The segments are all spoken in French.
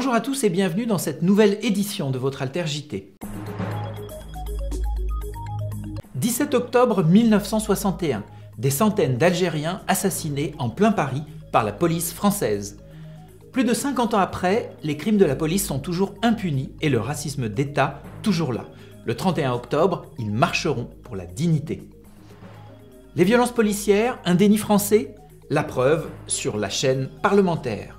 Bonjour à tous et bienvenue dans cette nouvelle édition de votre Alter JT. 17 octobre 1961, des centaines d'Algériens assassinés en plein Paris par la police française. Plus de 50 ans après, les crimes de la police sont toujours impunis et le racisme d'État toujours là. Le 31 octobre, ils marcheront pour la dignité. Les violences policières, un déni français, la preuve sur la chaîne parlementaire.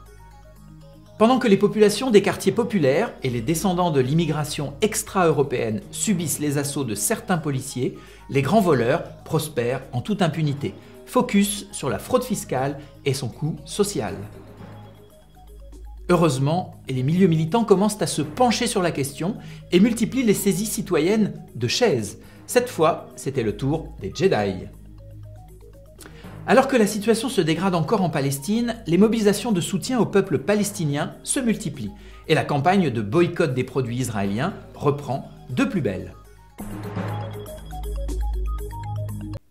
Pendant que les populations des quartiers populaires et les descendants de l'immigration extra-européenne subissent les assauts de certains policiers, les grands voleurs prospèrent en toute impunité. Focus sur la fraude fiscale et son coût social. Heureusement, les milieux militants commencent à se pencher sur la question et multiplient les saisies citoyennes de chaises. Cette fois, c'était le tour des Jedi. Alors que la situation se dégrade encore en Palestine, les mobilisations de soutien au peuple palestinien se multiplient et la campagne de boycott des produits israéliens reprend de plus belle.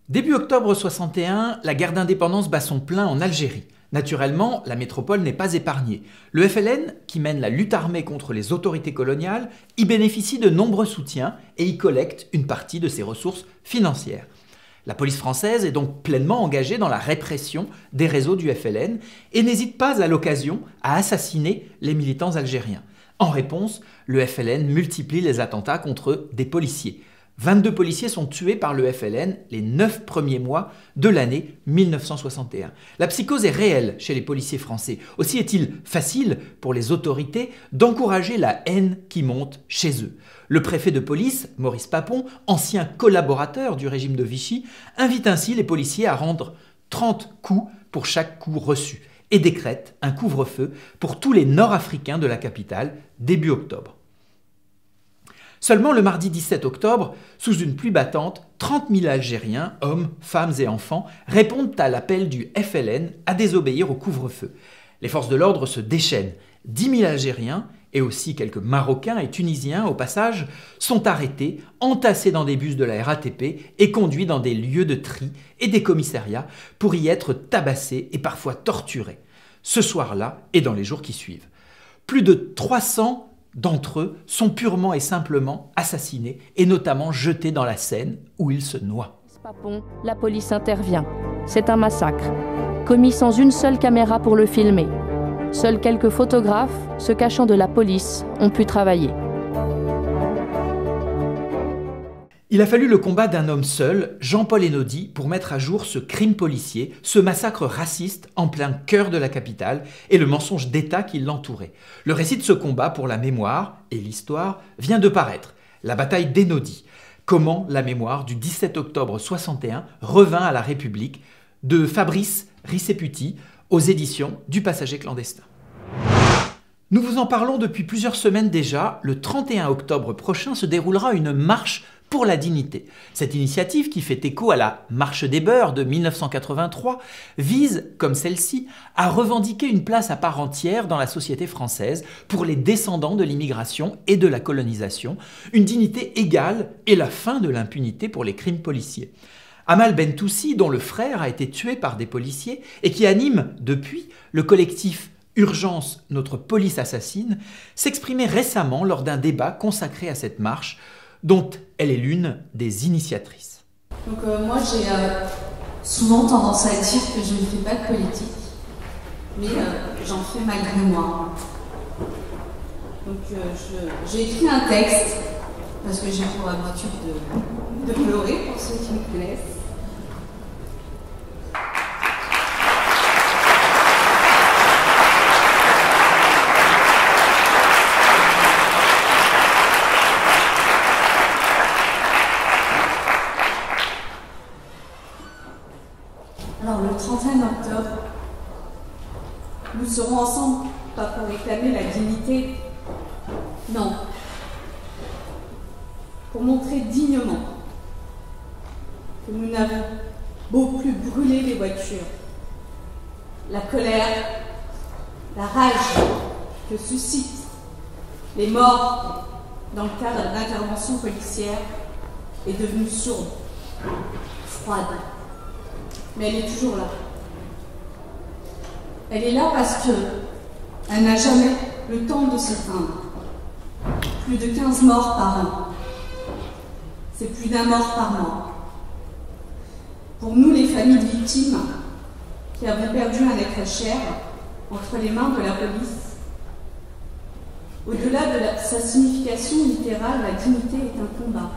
Début octobre 61, la guerre d'indépendance bat son plein en Algérie. Naturellement, la métropole n'est pas épargnée. Le FLN, qui mène la lutte armée contre les autorités coloniales, y bénéficie de nombreux soutiens et y collecte une partie de ses ressources financières. La police française est donc pleinement engagée dans la répression des réseaux du FLN et n'hésite pas à l'occasion à assassiner les militants algériens. En réponse, le FLN multiplie les attentats contre des policiers. 22 policiers sont tués par le FLN les 9 premiers mois de l'année 1961. La psychose est réelle chez les policiers français. Aussi est-il facile pour les autorités d'encourager la haine qui monte chez eux. Le préfet de police, Maurice Papon, ancien collaborateur du régime de Vichy, invite ainsi les policiers à rendre 30 coups pour chaque coup reçu et décrète un couvre-feu pour tous les Nord-Africains de la capitale début octobre. Seulement le mardi 17 octobre, sous une pluie battante, 30 000 Algériens, hommes, femmes et enfants, répondent à l'appel du FLN à désobéir au couvre-feu. Les forces de l'ordre se déchaînent. 10 000 Algériens et aussi quelques Marocains et Tunisiens, au passage, sont arrêtés, entassés dans des bus de la RATP et conduits dans des lieux de tri et des commissariats pour y être tabassés et parfois torturés. Ce soir-là et dans les jours qui suivent. Plus de 300 d'entre eux sont purement et simplement assassinés et notamment jetés dans la Seine où ils se noient. Papon, la police intervient. C'est un massacre, commis sans une seule caméra pour le filmer. Seuls quelques photographes, se cachant de la police, ont pu travailler. Il a fallu le combat d'un homme seul, Jean-Paul Einaudi, pour mettre à jour ce crime policier, ce massacre raciste en plein cœur de la capitale et le mensonge d'État qui l'entourait. Le récit de ce combat pour la mémoire et l'histoire vient de paraître, la bataille d'Einaudi. Comment la mémoire du 17 octobre 61 revint à la République, de Fabrice Risseputi, aux éditions du Passager clandestin. Nous vous en parlons depuis plusieurs semaines déjà. Le 31 octobre prochain se déroulera une marche pour la dignité. Cette initiative, qui fait écho à la Marche des Beurs de 1983, vise, comme celle-ci, à revendiquer une place à part entière dans la société française pour les descendants de l'immigration et de la colonisation, une dignité égale et la fin de l'impunité pour les crimes policiers. Amal Bentoussi, dont le frère a été tué par des policiers et qui anime depuis le collectif Urgence, notre police assassine, s'exprimait récemment lors d'un débat consacré à cette marche dont elle est l'une des initiatrices. Donc moi j'ai souvent tendance à dire que je ne fais pas de politique, mais j'en fais malgré moi. Donc j'ai écrit un texte, parce que j'ai pour habitude de pleurer pour ceux qui me connaissent. Alors le 31 octobre, nous serons ensemble, pas pour réclamer la dignité, non, pour montrer dignement que nous n'avons beau plus brûler les voitures, la colère, la rage que suscitent les morts dans le cadre d'interventions policières est devenue sourde, froide. Mais elle est toujours là. Elle est là parce qu'elle n'a jamais le temps de s'éteindre. Plus de 15 morts par an. C'est plus d'un mort par mois. Pour nous, les familles de victimes, qui avons perdu un être cher entre les mains de la police, au-delà de sa signification littérale, la dignité est un combat.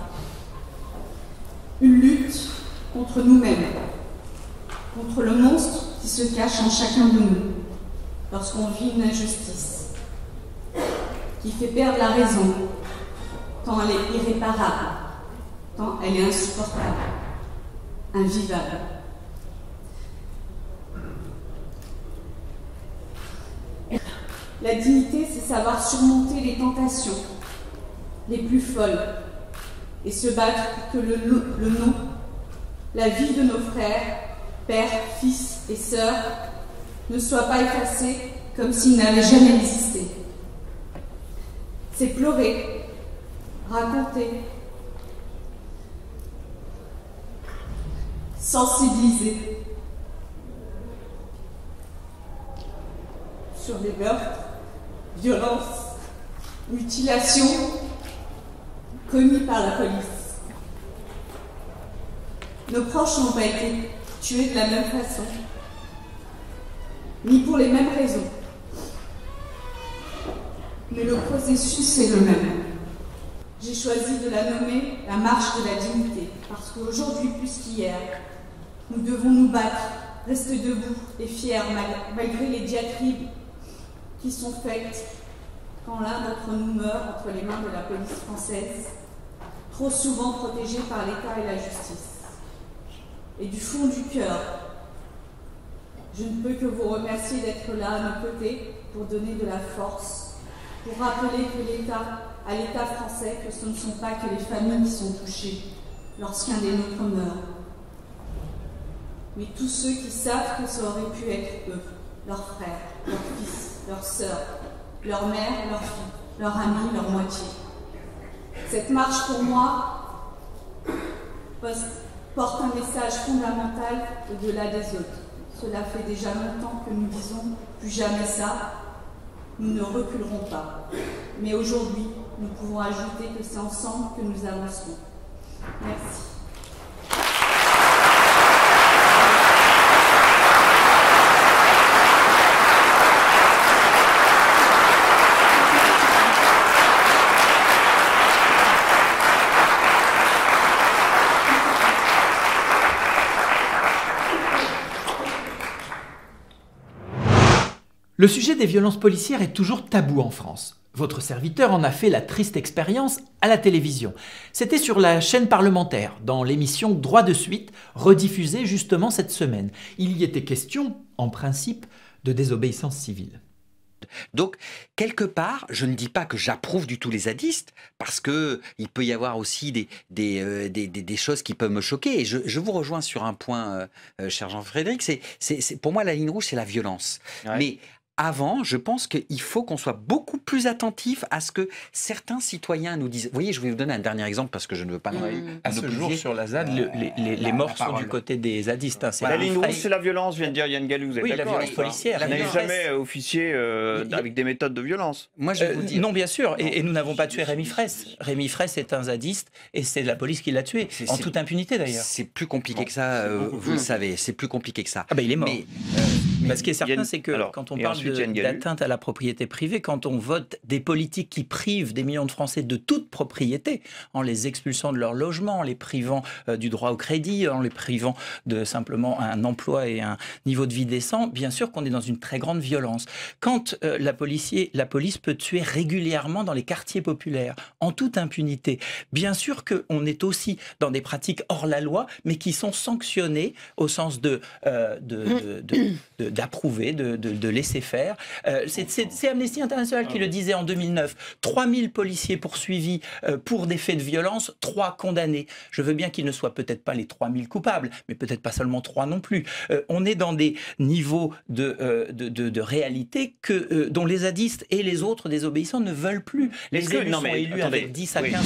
Une lutte contre nous-mêmes, contre le monstre qui se cache en chacun de nous lorsqu'on vit une injustice, qui fait perdre la raison, tant elle est irréparable, tant elle est insupportable, invivable. La dignité, c'est savoir surmonter les tentations les plus folles et se battre pour que le nom, la vie de nos frères, pères, fils et sœurs ne soit pas effacé comme s'il n'avait jamais existé. C'est pleurer, raconter, sensibiliser sur les meurtres, violences, mutilations commis par la police. Nos proches n'ont pas été tués de la même façon, ni pour les mêmes raisons. Mais le processus est le même. J'ai choisi de la nommer la marche de la dignité, parce qu'aujourd'hui plus qu'hier, nous devons nous battre, rester debout et fiers malgré les diatribes qui sont faites quand l'un d'entre nous meurt entre les mains de la police française, trop souvent protégée par l'État et la justice. Et du fond du cœur, je ne peux que vous remercier d'être là à nos côtés pour donner de la force, pour rappeler à l'État français que ce ne sont pas que les familles qui sont touchées lorsqu'un des nôtres meurt, mais tous ceux qui savent que ça aurait pu être eux, leurs frères, leurs fils, leurs sœurs, leur mère, leur fille, leur ami, leur moitié. Cette marche, pour moi, porte un message fondamental au-delà des autres. Cela fait déjà longtemps que nous disons « plus jamais ça », nous ne reculerons pas. Mais aujourd'hui, nous pouvons ajouter que c'est ensemble que nous avancerons. Merci. Le sujet des violences policières est toujours tabou en France. Votre serviteur en a fait la triste expérience à la télévision. C'était sur la chaîne parlementaire, dans l'émission Droit de suite, rediffusée justement cette semaine. Il y était question, en principe, de désobéissance civile. Donc, quelque part, je ne dis pas que j'approuve du tout les zadistes, parce qu'il peut y avoir aussi des choses qui peuvent me choquer. Et je vous rejoins sur un point, cher Jean-Frédéric, pour moi, la ligne rouge, c'est la violence. Ouais. Mais avant, je pense qu'il faut qu'on soit beaucoup plus attentif à ce que certains citoyens nous disent. Vous voyez, je vais vous donner un dernier exemple parce que je ne veux pas... À ce jour, sur la ZAD, les morts sont du côté des zadistes. Hein, la ligne rouge, c'est la violence, vient de dire Yann Gallou. Vous êtes d'accord, la violence policière. Vous n'avez jamais officié avec des méthodes de violence. Moi, je vous dis... Non, bien sûr. Et nous n'avons pas tué Rémi Fraisse. Rémi Fraisse est un zadiste et c'est la police qui l'a tué, en toute impunité d'ailleurs. C'est plus compliqué que ça, vous le savez. C'est plus compliqué que ça. Ah ben, il est mort. Mais ce qui est certain, c'est que quand on parle d'atteinte à la propriété privée, quand on vote des politiques qui privent des millions de Français de toute propriété, en les expulsant de leur logement, en les privant du droit au crédit, en les privant de simplement un emploi et un niveau de vie décent, bien sûr qu'on est dans une très grande violence. Quand la police peut tuer régulièrement dans les quartiers populaires, en toute impunité, bien sûr qu'on est aussi dans des pratiques hors la loi, mais qui sont sanctionnées au sens d'approuver, de laisser faire. C'est Amnesty International qui le disait en 2009. 3000 policiers poursuivis pour des faits de violence, 3 condamnés. Je veux bien qu'ils ne soient peut-être pas les 3000 coupables, mais peut-être pas seulement 3 non plus. On est dans des niveaux de réalité dont les zadistes et les autres désobéissants ne veulent plus. Les élus sont élus avec 10 à 15...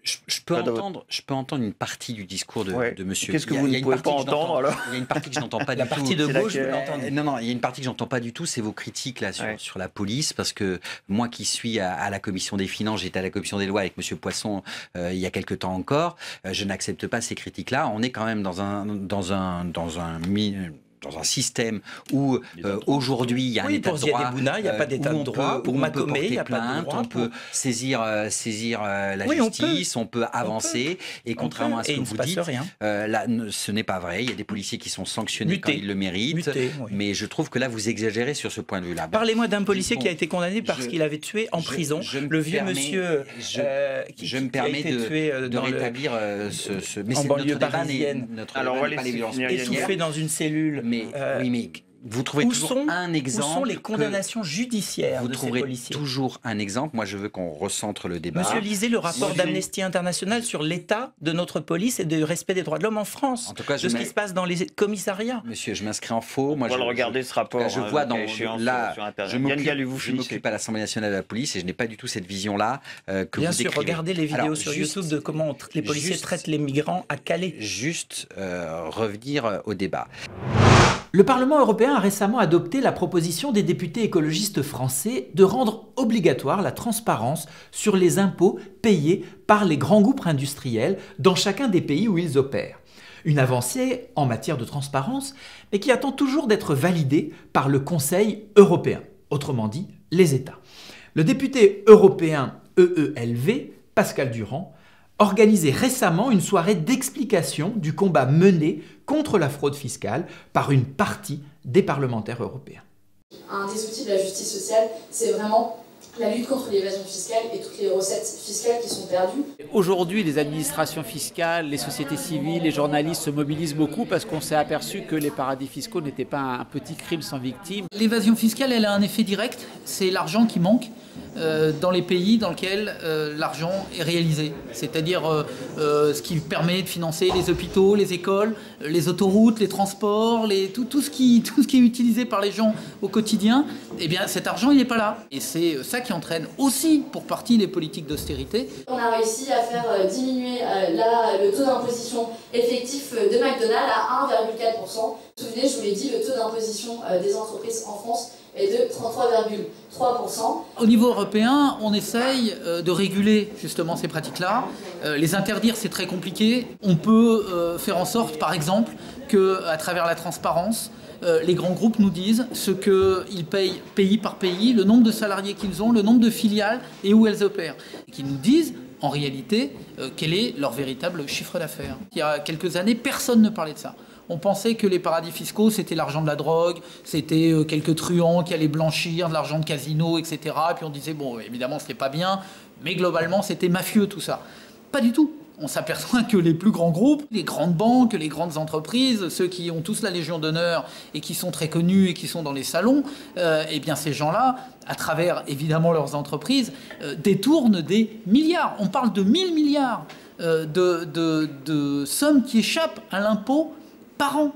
Je peux entendre une partie du discours de monsieur. Qu'est-ce que vous ne pouvez pas entendre alors? Il y a une partie que je n'entends pas du tout. La partie de gauche, je l'entends. Non, il y a une partie que j'entends pas du tout, c'est vos critiques là sur la police, parce que moi qui suis à la commission des finances, j'étais à la commission des lois avec monsieur Poisson il y a quelque temps encore, je n'accepte pas ces critiques-là. On est quand même dans un système où aujourd'hui il y a un état de droit. Il n'y a pas d'état de droit. Pour Macomet, il n'y a pas de droit. On peut saisir la justice, on peut avancer. Et contrairement à ce que vous dites, là, ce n'est pas vrai. Il y a des policiers qui sont sanctionnés quand ils le méritent. Mais je trouve que là, vous exagérez sur ce point de vue-là. Parlez-moi d'un policier qui a été condamné parce qu'il avait tué en prison le vieux monsieur je me permets de rétablir ce... Mais en banlieue notre parisienne. Alors, on va les étouffé dans une cellule. Oui, mais vous trouvez toujours un exemple. Où sont les condamnations judiciaires de ces policiers? Vous trouverez toujours un exemple. Moi, je veux qu'on recentre le débat. Monsieur, lisez le rapport d'Amnesty International sur l'état de notre police et du respect des droits de l'homme en France. En tout cas, de ce qui se passe dans les commissariats. Monsieur, je m'inscris en faux. Moi, je vais regarder ce rapport. Je vois je m'occupe à l'Assemblée nationale de la police et je n'ai pas du tout cette vision-là que vous décrivez. Bien sûr, regardez les vidéos sur YouTube de comment les policiers traitent les migrants à Calais. Juste revenir au débat. Le Parlement européen a récemment adopté la proposition des députés écologistes français de rendre obligatoire la transparence sur les impôts payés par les grands groupes industriels dans chacun des pays où ils opèrent. Une avancée en matière de transparence, mais qui attend toujours d'être validée par le Conseil européen, autrement dit les États. Le député européen EELV, Pascal Durand, organisé récemment une soirée d'explication du combat mené contre la fraude fiscale par une partie des parlementaires européens. Un des outils de la justice sociale, c'est vraiment la lutte contre l'évasion fiscale et toutes les recettes fiscales qui sont perdues. Aujourd'hui, les administrations fiscales, les sociétés civiles, les journalistes se mobilisent beaucoup parce qu'on s'est aperçu que les paradis fiscaux n'étaient pas un petit crime sans victime. L'évasion fiscale, elle a un effet direct, c'est l'argent qui manque dans les pays dans lesquels l'argent est réalisé. C'est-à-dire ce qui permet de financer les hôpitaux, les écoles, les autoroutes, les transports, tout ce qui est utilisé par les gens au quotidien, eh bien cet argent il n'est pas là. Et c'est ça qui entraîne aussi pour partie les politiques d'austérité. On a réussi à faire diminuer le taux d'imposition effectif de McDonald's à 1,4%. Vous vous souvenez, je vous l'ai dit, le taux d'imposition des entreprises en France est de 33,3%. Au niveau européen, on essaye de réguler justement ces pratiques-là. Les interdire, c'est très compliqué. On peut faire en sorte, par exemple, qu'à travers la transparence, les grands groupes nous disent ce qu'ils payent pays par pays, le nombre de salariés qu'ils ont, le nombre de filiales et où elles opèrent. Et qu'ils nous disent, en réalité, quel est leur véritable chiffre d'affaires. Il y a quelques années, personne ne parlait de ça. On pensait que les paradis fiscaux, c'était l'argent de la drogue, c'était quelques truands qui allaient blanchir de l'argent de casino, etc. Et puis on disait, bon, évidemment, ce n'est pas bien, mais globalement, c'était mafieux tout ça. Pas du tout. On s'aperçoit que les plus grands groupes, les grandes banques, les grandes entreprises, ceux qui ont tous la Légion d'honneur et qui sont très connus et qui sont dans les salons, eh bien ces gens-là, à travers évidemment leurs entreprises, détournent des milliards. On parle de 1000 milliards de sommes qui échappent à l'impôt par an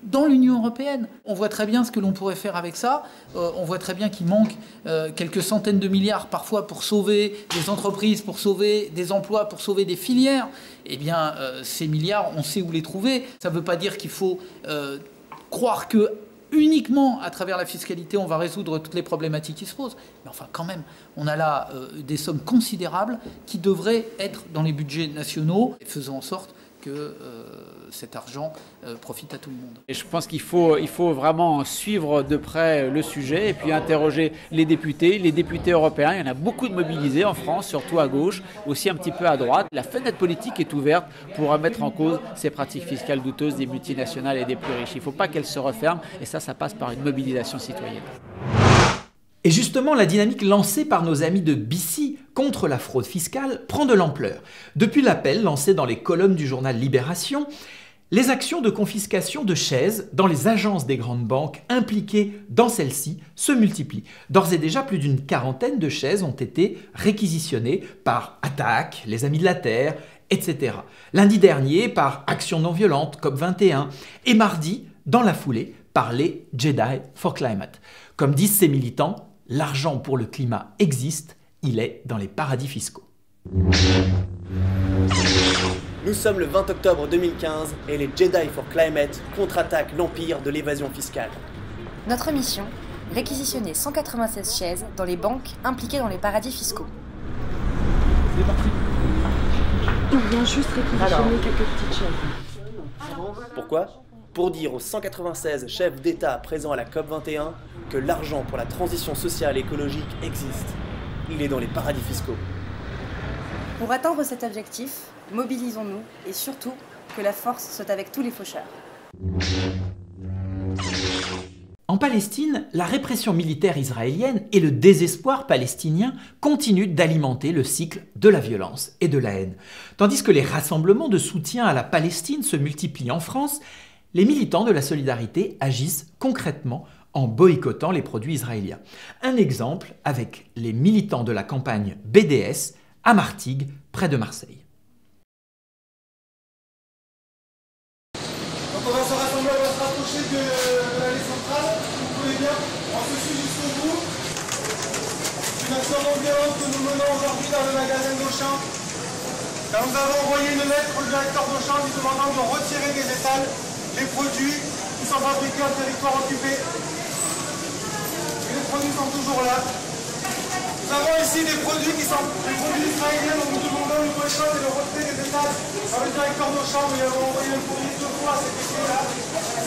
dans l'Union européenne. On voit très bien ce que l'on pourrait faire avec ça. On voit très bien qu'il manque quelques centaines de milliards parfois pour sauver des entreprises, pour sauver des emplois, pour sauver des filières. Eh bien, ces milliards, on sait où les trouver. Ça ne veut pas dire qu'il faut croire que uniquement à travers la fiscalité, on va résoudre toutes les problématiques qui se posent. Mais enfin, quand même, on a là des sommes considérables qui devraient être dans les budgets nationaux, faisant en sorte que cet argent profite à tout le monde. Et je pense qu'il faut vraiment suivre de près le sujet et puis interroger les députés européens. Il y en a beaucoup de mobilisés en France, surtout à gauche, aussi un petit peu à droite. La fenêtre politique est ouverte pour remettre en cause ces pratiques fiscales douteuses des multinationales et des plus riches. Il ne faut pas qu'elles se referment et ça passe par une mobilisation citoyenne. Et justement, la dynamique lancée par nos amis de BC contre la fraude fiscale prend de l'ampleur. Depuis l'appel lancé dans les colonnes du journal Libération, les actions de confiscation de chaises dans les agences des grandes banques impliquées dans celles-ci se multiplient. D'ores et déjà, plus d'une quarantaine de chaises ont été réquisitionnées par Attac, les Amis de la Terre, etc. Lundi dernier, par Action non violente, COP21, et mardi, dans la foulée, par les Jedi for Climate. Comme disent ces militants, l'argent pour le climat existe, il est dans les paradis fiscaux. Nous sommes le 20 octobre 2015 et les Jedi for Climate contre-attaquent l'empire de l'évasion fiscale. Notre mission, réquisitionner 196 chaises dans les banques impliquées dans les paradis fiscaux. C'est parti. On vient juste réquisitionner quelques petites chaises. Pourquoi ? Pour dire aux 196 chefs d'État présents à la COP21 que l'argent pour la transition sociale et écologique existe. Il est dans les paradis fiscaux. Pour atteindre cet objectif, mobilisons-nous et surtout que la force soit avec tous les faucheurs. En Palestine, la répression militaire israélienne et le désespoir palestinien continuent d'alimenter le cycle de la violence et de la haine. Tandis que les rassemblements de soutien à la Palestine se multiplient en France, les militants de la solidarité agissent concrètement en boycottant les produits israéliens. Un exemple avec les militants de la campagne BDS à Martigues, près de Marseille. Donc on va se rassembler, on va se rapprocher de l'allée centrale, vous pouvez bien, on se suit jusqu'au bout. Une action non violente que nous menons aujourd'hui dans le magasin d'Auchan. Car nous avons envoyé une lettre au directeur d'Auchan lui demandant de retirer des étals les produits qui sont fabriqués en territoire occupé. Et les produits sont toujours là. Nous avons ici des produits qui sont des produits israéliens dont nous demandons une boycott et le retrait des étals par le directeur d'Auchan. Nous lui avons envoyé un courrier 2 fois à cet effet-là,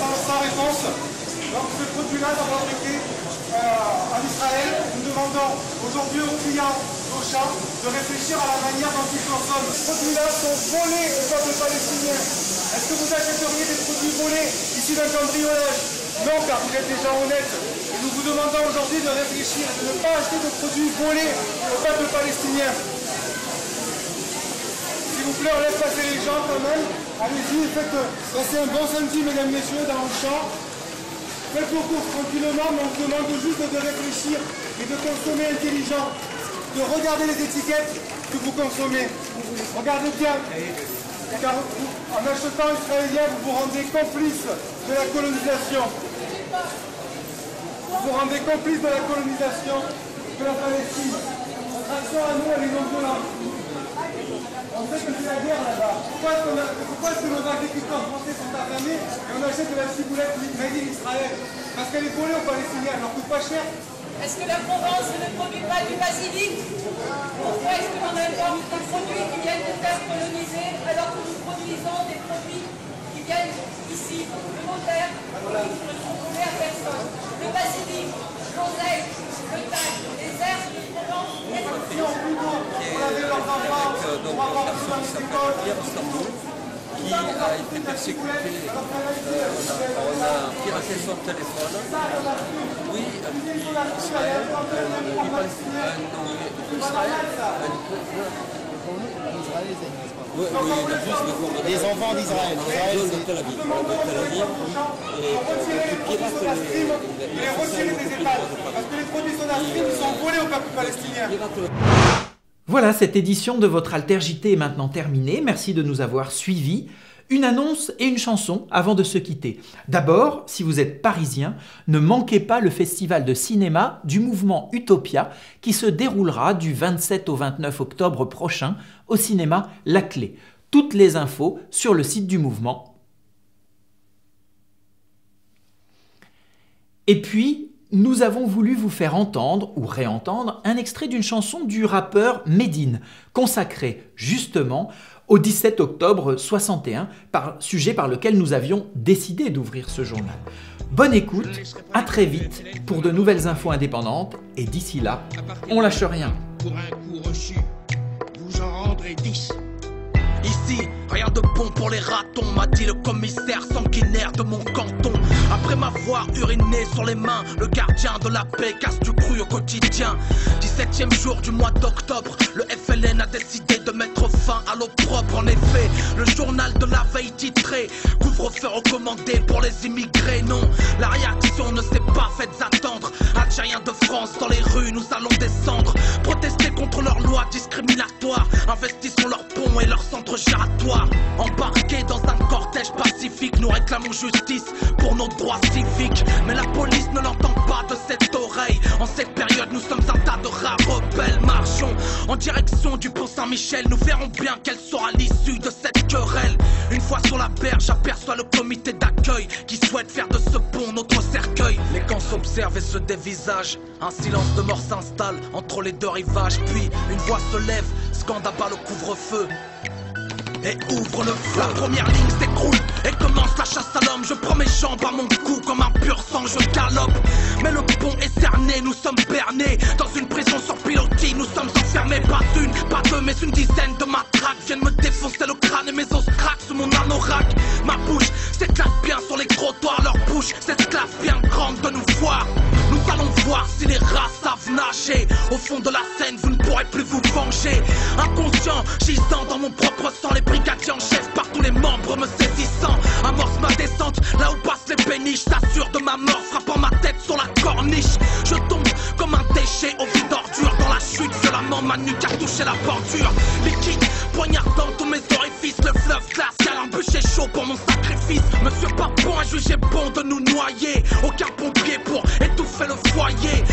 sans réponse. Donc ces produits-là sont fabriqués en Israël. Nous demandons aujourd'hui aux clients d'Auchan de réfléchir à la manière dont ils consomment. Ces produits-là sont volés au peuple palestinien. Est-ce que vous achèteriez des produits volés issus d'un cambriolage? Non, car vous êtes des gens honnêtes. Et nous vous demandons aujourd'hui de réfléchir et de ne pas acheter de produits volés au peuple palestinien. S'il vous plaît, on laisse passer les gens quand même. Allez-y, passez un bon samedi, mesdames, messieurs, dans le champ. Faites vos courses tranquillement, mais on vous demande juste de réfléchir et de consommer intelligent. De regarder les étiquettes que vous consommez. Regardez bien. Car en achetant israélien, vous vous rendez complice de la colonisation. Vous vous rendez complice de la colonisation de la Palestine. Notre action à nous, elle est non violente. On sait que c'est la guerre là-bas. Pourquoi est-ce que nos agriculteurs français sont affamés et on achète de la ciboulette made in Israël? Parce qu'elle est volée aux Palestiniens, elle leur coûte pas cher. Est-ce que la Provence ne produit pas du basilic? Pourquoi est-ce que l'on importe des produits qui viennent de terres colonisées alors que nous produisons des produits qui viennent ici, de nos terres, qui ne sont donnés à personne? Le basilic, l'oseille, le thym, les herbes de Provence, les options. On avait leurs enfants, on va voir tout dans les écoles. Qui a été persécuté, on a piraté son téléphone. Oui, Israël, des enfants d'Israël. De Tel Aviv. Et les retirer des étals. Parce que les produits SodaStream sont volés au peuple palestinien. Voilà, cette édition de votre Alter JT est maintenant terminée. Merci de nous avoir suivis. Une annonce et une chanson avant de se quitter. D'abord, si vous êtes parisien, ne manquez pas le festival de cinéma du mouvement Utopia qui se déroulera du 27 au 29 octobre prochain au cinéma La Clé. Toutes les infos sur le site du mouvement. Et puis, nous avons voulu vous faire entendre ou réentendre un extrait d'une chanson du rappeur Medine, consacrée justement au 17 octobre 61, sujet par lequel nous avions décidé d'ouvrir ce journal. Bonne écoute, à très vite pour de nouvelles infos indépendantes, et d'ici là, on lâche rien. Pour un coup reçu, vous en rendrez 10. Ici, rien de bon pour les ratons, m'a dit le commissaire sanguinaire de mon canton. Après m'avoir uriné sur les mains, le gardien de la paix casse du cru au quotidien. 17e jour du mois d'octobre, le FLN a décidé de mettre fin à l'opprobre. En effet, le journal de la veille titré couvre-feu recommandé pour les immigrés. Non, la réaction ne s'est pas faite attendre. Algériens de France dans les rues, nous allons descendre, protester contre leurs lois discriminatoires. Investissons leurs ponts et leurs centres giratoires. Embarqués dans un cortège pacifique, nous réclamons justice pour nos droits civiques. Mais la police ne l'entend pas de cette oreille. En cette période, nous sommes un tas de rares rebelles. Marchons en direction du pont Saint-Michel. Nous verrons bien quelle sera l'issue de cette querelle. Une fois sur la berge, j'aperçois le comité d'accueil qui souhaite faire de ce pont notre cercueil. Les camps s'observent et se dévisagent. Un silence de mort s'installe entre les deux rivages. Puis une voix se lève, scande à bas le couvre-feu et ouvre le feu. La première ligne s'écroule et commence la chasse à l'homme. Je prends mes jambes à mon cou comme un pur sang, je galope. Mais le pont est cerné, nous sommes bernés dans une prison sur pilotis, nous sommes enfermés. Pas une, pas deux, mais une dizaine de matraques viennent me défoncer le crâne et mes os craquent sous mon anorak. Ma bouche s'éclate bien sur les trottoirs, leur bouche s'esclave bien grande de nous voir. Nous allons voir si les rats savent nager. Au fond de la Seine, vous ne pourrez plus vous venger. Inconscient, gisant dans mon propre sang, les brigadiers en chef par tous les membres me saisissant. Amorce ma descente, là où passent les péniches. S'assure de ma mort, frappant ma tête sur la corniche. Je tombe comme un déchet au vide d'ordure. Dans la chute, violemment ma nuque a touché la bordure. Liquide, poignardant tous mes orifices. Le fleuve glacial, un bûcher chaud pour mon sacrifice. Monsieur Papon a jugé bon de nous noyer. Aucun pompier pour étouffer le foyer.